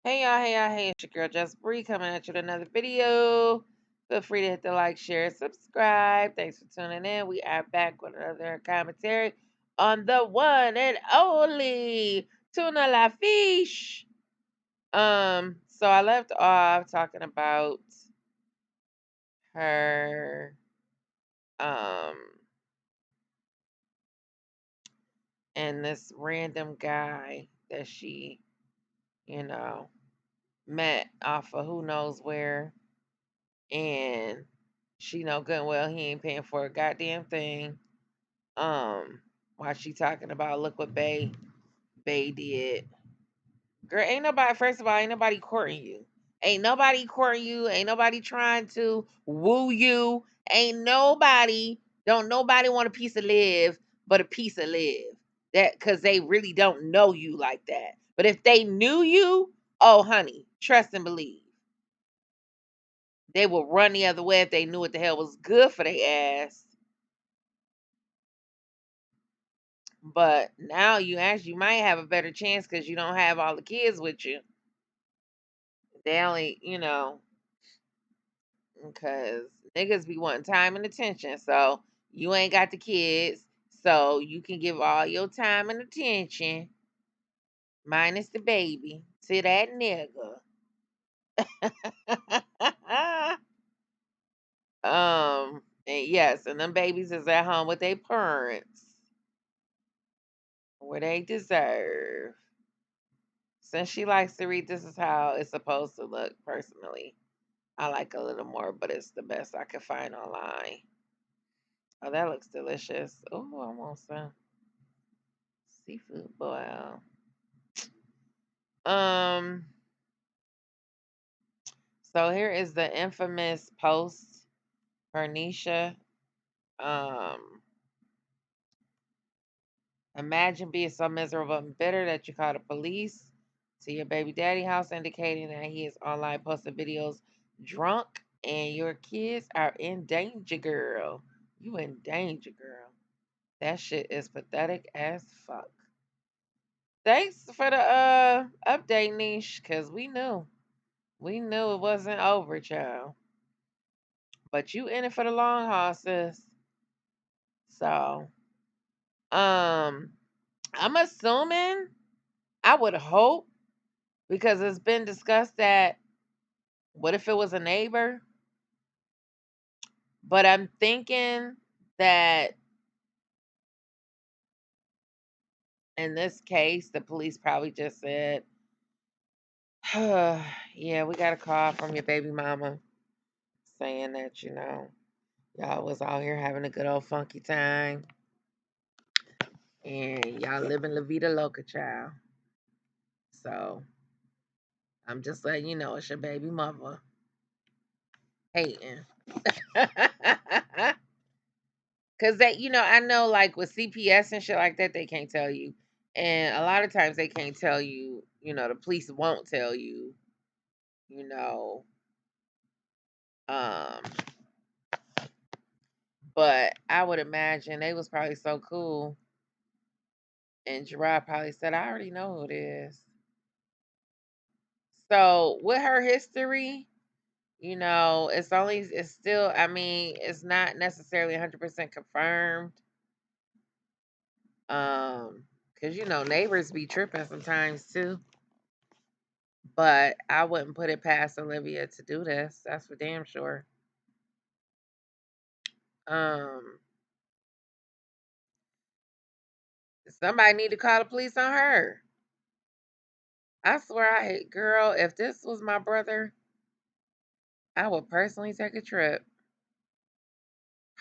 Hey y'all, it's your girl Just Bree coming at you with another video. Feel free to hit the like, share, subscribe. Thanks for tuning in. We are back with another commentary on the one and only Tuna La Fish. So I left off talking about her um and this random guy that she, you know, met off of who knows where, and she know good and well he ain't paying for a goddamn thing. While she talking about look what Bay did. Girl, ain't nobody, first of all, ain't nobody courting you. Ain't nobody courting you. Ain't nobody trying to woo you. Ain't nobody, don't nobody want a piece of live but a piece of live. That cause they really don't know you like that. But if they knew you, oh honey, trust and believe. They would run the other way if they knew what the hell was good for their ass. But now you might have a better chance because you don't have all the kids with you. They only, because niggas be wanting time and attention. So you ain't got the kids. So you can give all your time and attention, minus the baby, to that nigga. And yes, and them babies is at home with their parents where they deserve. Since she likes to read, this is how it's supposed to look personally. I like a little more, but it's the best I could find online. Oh, that looks delicious. Oh, I want some seafood boil. Um, so here is the infamous post for Nisha. Um, Imagine being so miserable and bitter that you call the police to your baby daddy house, indicating that he is online posting videos drunk and your kids are in danger, girl. You in danger, girl. That shit is pathetic as fuck. Thanks for the update, Niche, cause we knew. We knew it wasn't over, child. But you in it for the long haul, sis. So, um, I'm assuming, I would hope, because it's been discussed that what if it was a neighbor? But I'm thinking that in this case, the police probably just said, yeah, we got a call from your baby mama saying that, y'all was out here having a good old funky time and y'all living La Vida Loca, child. So I'm just letting you know it's your baby mother hating. Cause I know like with CPS and shit like that, they can't tell you. And a lot of times they can't tell you, the police won't tell you, you know. Um, but I would imagine they was probably so cool. And Gerard probably said, I already know who it is. So with her history, it's still, I mean, it's not necessarily 100% confirmed. Because, neighbors be tripping sometimes too. But I wouldn't put it past Olivia to do this. That's for damn sure. Um, Somebody need to call the police on her. I swear, girl, if this was my brother, I would personally take a trip.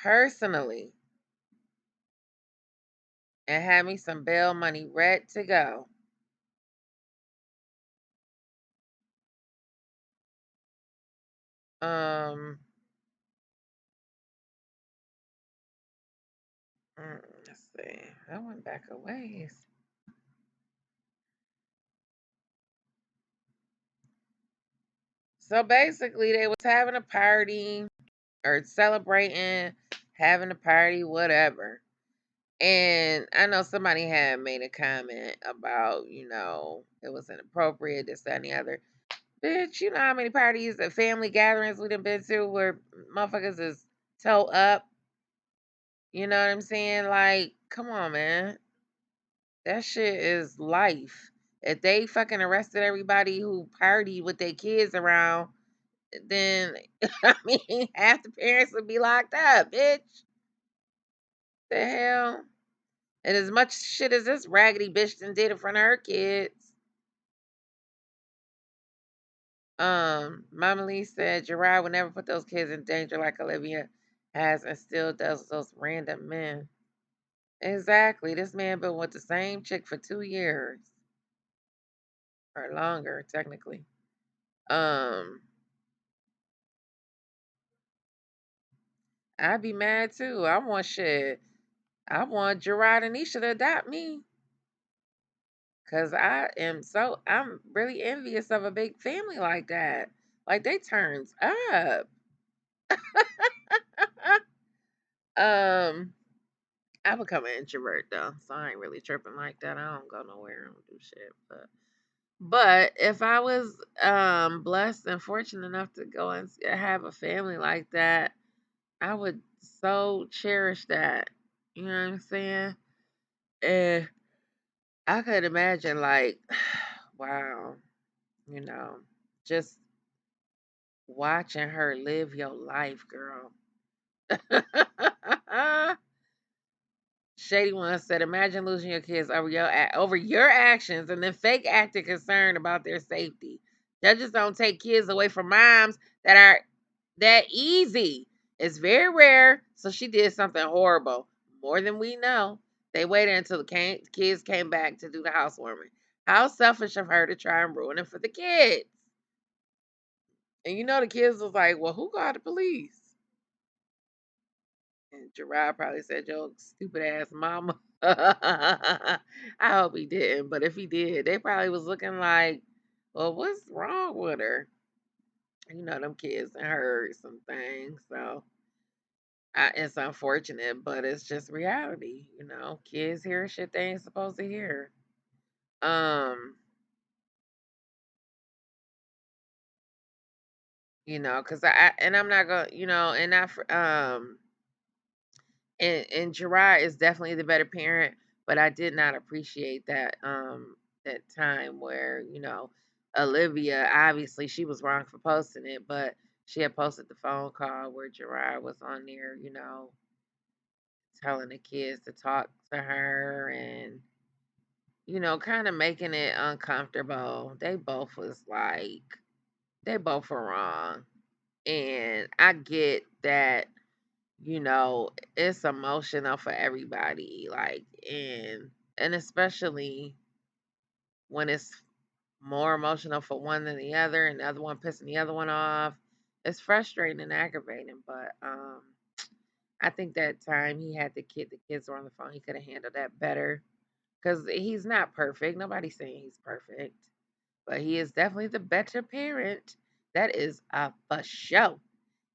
Personally. And have me some bail money ready to go. Um, let's see. I went back a ways. So basically, they was having a party or celebrating, having a party, whatever. And I know somebody had made a comment about, it was inappropriate, this, that, and the other. Bitch, you know how many parties and family gatherings we done been to where motherfuckers is toe up? You know what I'm saying? Like, come on, man. That shit is life. If they fucking arrested everybody who partied with their kids around, then I mean, half the parents would be locked up, bitch. The hell? And as much shit as this raggedy bitch done did in front of her kids. Mama Lee said Gerard would never put those kids in danger like Olivia has and still does with those random men. Exactly. This man been with the same chick for 2 years. Or longer, technically. Um, I'd be mad too. I want shit. I want Gerard and Nisha to adopt me. Cause I'm really envious of a big family like that. Like they turns up. um, I become an introvert though, so I ain't really tripping like that. I don't go nowhere. I don't do shit. But if I was blessed and fortunate enough to go and have a family like that, I would so cherish that. You know what I'm saying? And I could imagine like, wow, you know, just watching her live your life, girl. Shady One said, "Imagine losing your kids over your actions and then fake acting concerned about their safety. Judges don't take kids away from moms that are that easy. It's very rare. So she did something horrible, more than we know. They waited until the kids came back to do the housewarming. How selfish of her to try and ruin it for the kids." And the kids was like, "Well, who called the police?" And Gerard probably said, "Yo, stupid ass mama." I hope he didn't, but if he did, they probably was looking like, "Well, what's wrong with her?" Them kids and heard some things, so it's unfortunate, but it's just reality. Kids hear shit they ain't supposed to hear. Um, because I'm not gonna, and I and Gerard is definitely the better parent, but I did not appreciate that time where, Olivia, obviously she was wrong for posting it, but she had posted the phone call where Gerard was on there, telling the kids to talk to her and, kind of making it uncomfortable. They both were wrong. And I get that, it's emotional for everybody. Like, and especially when it's more emotional for one than the other, and the other one pissing the other one off. It's frustrating and aggravating, but I think that time he had the kids were on the phone, he could have handled that better. Because he's not perfect. Nobody's saying he's perfect, but he is definitely the better parent. That is a for show.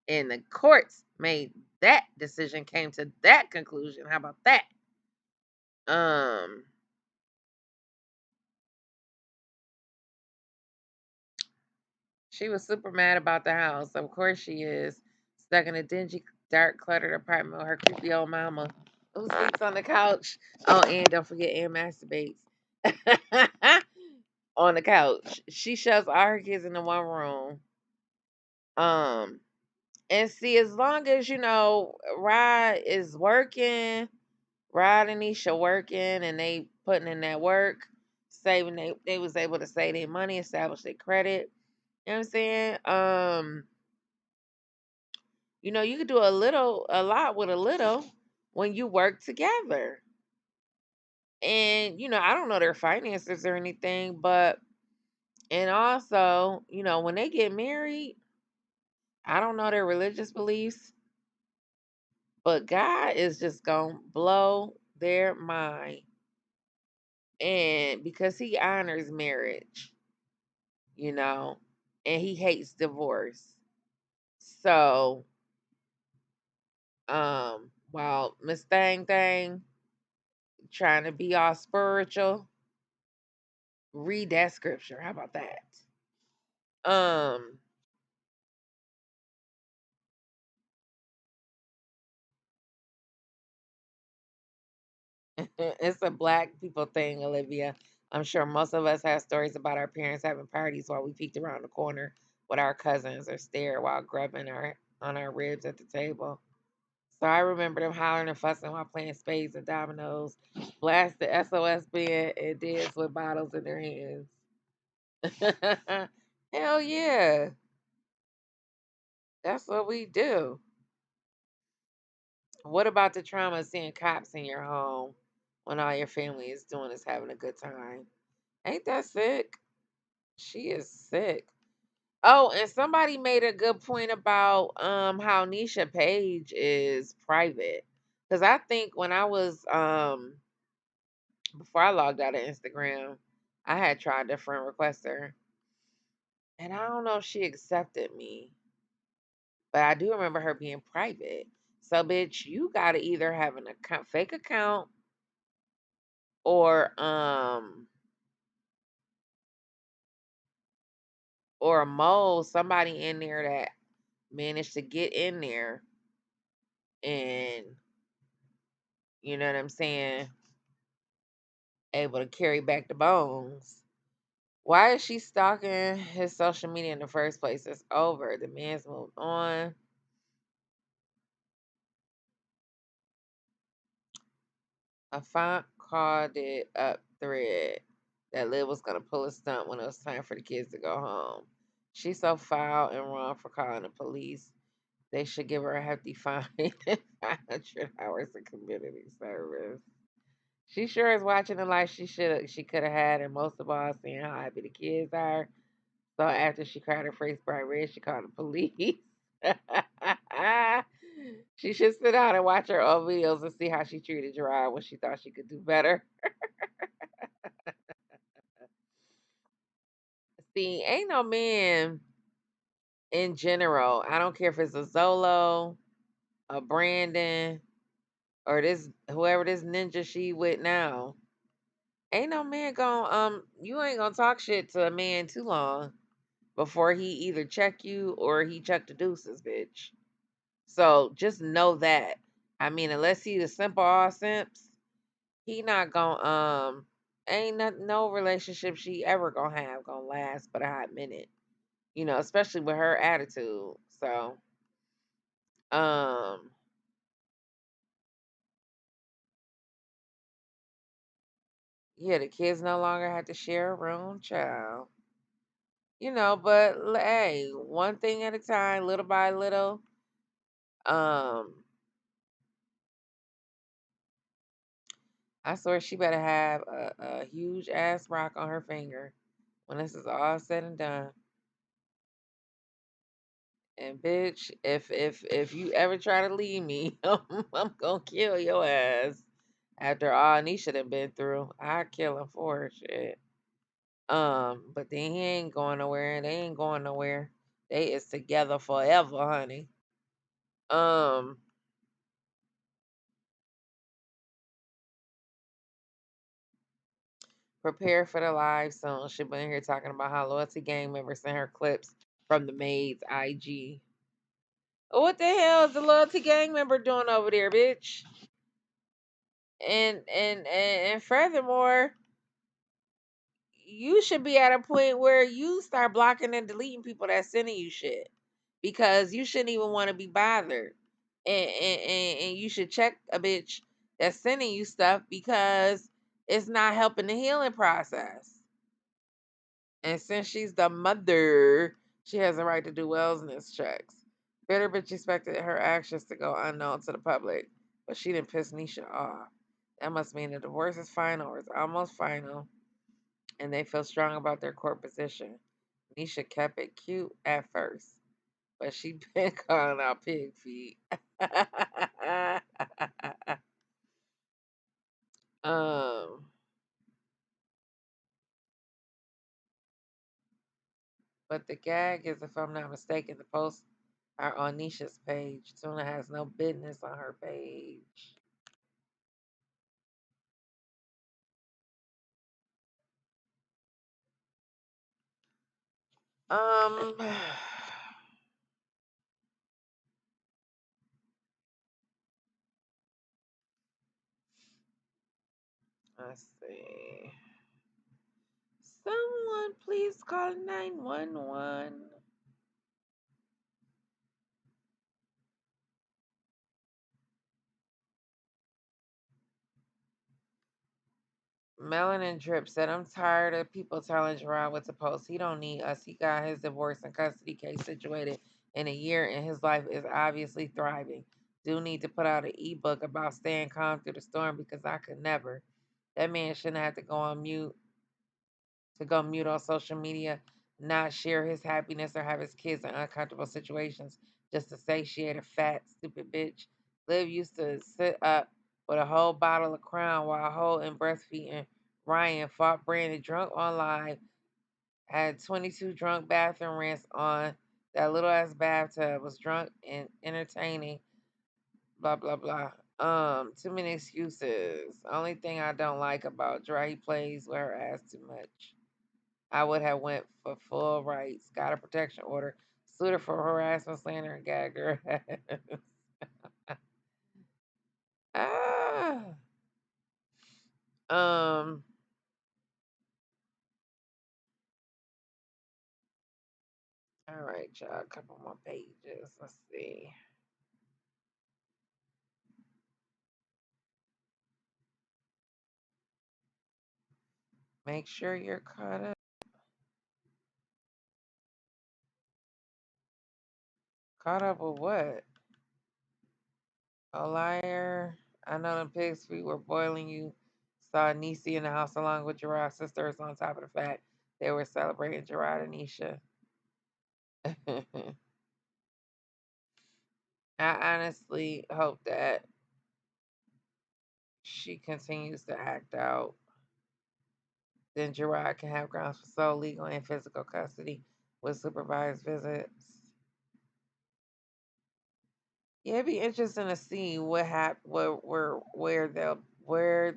And the courts made that decision, came to that conclusion. How about that? Um, she was super mad about the house. Of course she is. Stuck in a dingy, dark, cluttered apartment with her creepy old mama who sleeps on the couch. Oh, and don't forget Ann masturbates on the couch. She shoves all her kids in the one room. Um, and see, as long as Rod is working, Rod and Nisha working, and they putting in that work, saving they was able to save their money, establish their credit. You know what I'm saying? You could do a lot with a little when you work together. And I don't know their finances or anything, but and also, when they get married, I don't know their religious beliefs, but God is just gonna blow their mind. And because he honors marriage, you know, and he hates divorce. So, while Miss Thang Thang trying to be all spiritual, read that scripture. How about that? Um, it's a black people thing, Olivia. I'm sure most of us have stories about our parents having parties while we peeked around the corner with our cousins or stared while grubbing on our ribs at the table. So I remember them hollering and fussing while playing spades and dominoes, blast the SOS band, and dance with bottles in their hands. Hell yeah, that's what we do. What about the trauma of seeing cops in your home when all your family is doing is having a good time? Ain't that sick? She is sick. Oh, and somebody made a good point about how Nisha Page is private. Cause I think when I was before I logged out of Instagram, I had tried to friend request her. And I don't know if she accepted me. But I do remember her being private. So bitch, you gotta either have an account fake account or or a mole, somebody in there that managed to get in there and you know what I'm saying, able to carry back the bones. Why is she stalking his social media in the first place? It's over. The man's moved on. A font called it up thread that Liv was gonna pull a stunt when it was time for the kids to go home. She's so foul and wrong for calling the police. They should give her a hefty fine and 500 hours of community service. She sure is watching the life she could have had, and most of all, seeing how happy the kids are. So after she cried her face bright red, she called the police. She should sit down and watch her old videos and see how she treated Gerard when she thought she could do better. See, ain't no man in general. I don't care if it's a Zolo, a Brandon, or this whoever this ninja she with now. Ain't no man gonna you ain't gonna talk shit to a man too long before he either check you or he check the deuces, bitch. So just know that. I mean, unless he's a simple all simps, he not gonna ain't no relationship she ever gonna have gonna last but a hot minute. You know, especially with her attitude. So um yeah, the kids no longer have to share a room, child. You know, but hey, one thing at a time, little by little. Um, I swear she better have a huge ass rock on her finger when this is all said and done. And bitch, if you ever try to leave me, I'm gonna kill your ass. After all Nisha done been through, I kill him for her shit. But then he ain't going nowhere, and they ain't going nowhere. They is together forever, honey. Um, Prepare for the live soon. She been here talking about how loyalty gang members sent her clips from the maid's IG. What the hell is the loyalty gang member doing over there, bitch? And furthermore, you should be at a point where you start blocking and deleting people that's sending you shit because you shouldn't even want to be bothered. And you should check a bitch that's sending you stuff because it's not helping the healing process. And since she's the mother, she has a right to do wellness checks. Bitter bitch expected her actions to go unknown to the public, but she didn't piss Nisha off. That must mean the divorce is final or it's almost final, and they feel strong about their court position. Nisha kept it cute at first, but she been calling out pig feet. um, but the gag is, if I'm not mistaken, the posts are on Nisha's page. Tuna has no business on her page. Um, let's see. Someone please call 911. Melanin Drip said, I'm tired of people telling Gerard what to post. He don't need us. He got his divorce and custody case situated in a year, and his life is obviously thriving. Do need to put out an ebook about staying calm through the storm because I could never. That man shouldn't have to go mute on social media, not share his happiness or have his kids in uncomfortable situations just to satiate a fat, stupid bitch. Liv used to sit up with a whole bottle of Crown while holding breastfeeding. Ryan fought Brandon drunk on live, had 22 drunk bathroom rants on that little ass bathtub, was drunk and entertaining, blah, blah, blah. Too many excuses. Only thing I don't like about Dry, he plays with her ass too much. I would have went for full rights, got a protection order, sued her for harassment, slander, and gagged her ass. ah. Um. All right, y'all. A couple more pages. Let's see. Make sure you're caught up. Caught up with what? A liar. I know them pigs' feet were boiling. You saw Nisi in the house along with Gerard's sisters on top of the fact they were celebrating Gerard and Nisha. I honestly hope that she continues to act out, then Gerard can have grounds for sole legal and physical custody with supervised visits. Yeah, it'd be interesting to see where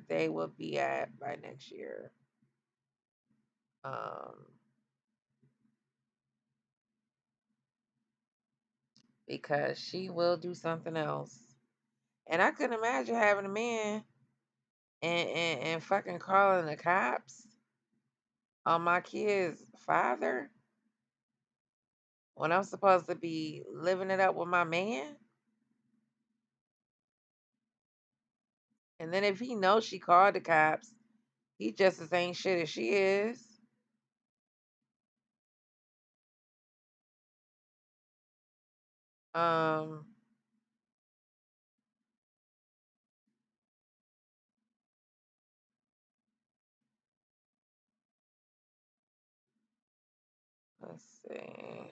they will be at by next year. Um, because she will do something else, and I couldn't imagine having a man and fucking calling the cops on my kid's father when I'm supposed to be living it up with my man. And then if he knows she called the cops, he just as ain't shit as she is. Um, let's see.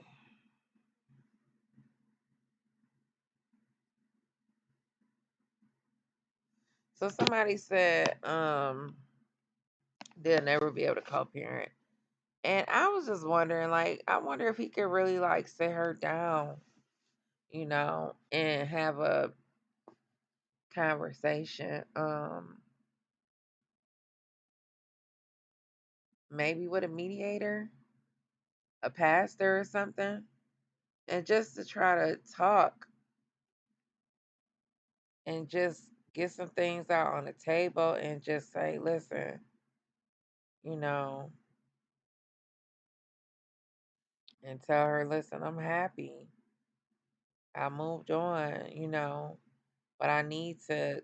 So somebody said, they'll never be able to co-parent. And I was just wondering, like, I wonder if he could really like sit her down, and have a conversation. Maybe with a mediator, a pastor or something, and just to try to talk and just get some things out on the table and just say, listen, you know, and tell her, listen, I'm happy. I moved on, but I need to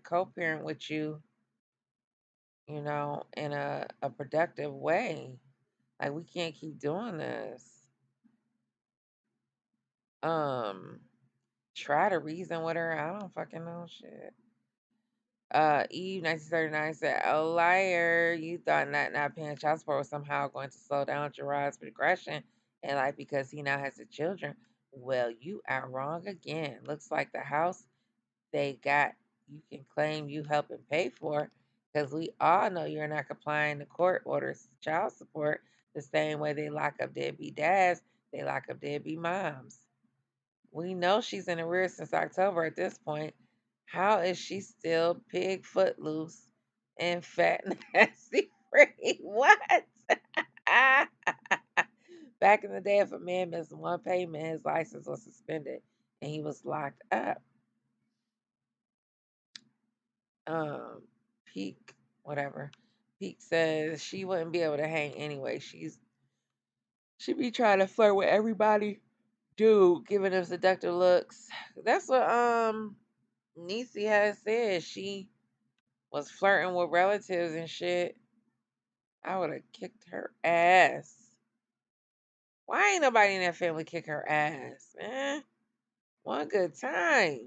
co-parent with you, in a productive way. Like we can't keep doing this. Um, Try to reason with her. I don't fucking know shit. Eve 1939 said, a liar. You thought not paying child support was somehow going to slow down Gerard's progression in life because he now has the children. Well, you are wrong again. Looks like the house they got you can claim you help and pay for because we all know you're not complying to court orders child support the same way they lock up deadbeat dads, they lock up deadbeat moms. We know she's in arrears since October at this point. How is she still pig footloose and fat nasty free? What? Back in the day, if a man missed one payment, his license was suspended and he was locked up. Um, Peak, whatever. Peak says she wouldn't be able to hang anyway. She be trying to flirt with everybody, dude, giving them seductive looks. That's what Niecy has said. She was flirting with relatives and shit. I would have kicked her ass. Why ain't nobody in that family kick her ass, man? One good time.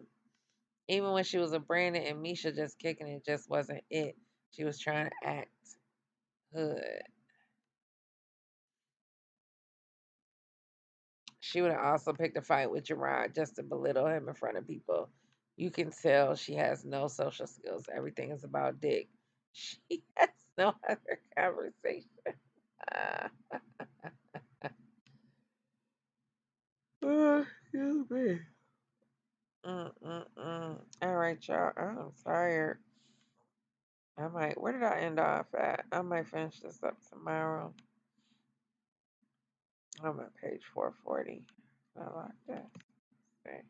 Even when she was a Brandon and Misha just kicking it just wasn't it. She was trying to act hood. She would have also picked a fight with Gerard just to belittle him in front of people. You can tell she has no social skills. Everything is about dick. She has no other conversation. Ah, excuse me. All right, y'all. I'm tired. I might. Where did I end off at? I might finish this up tomorrow. I'm at page 440. I like that. Okay.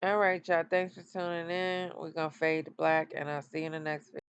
All right, y'all. Thanks for tuning in. We're gonna fade to black, and I'll see you in the next video.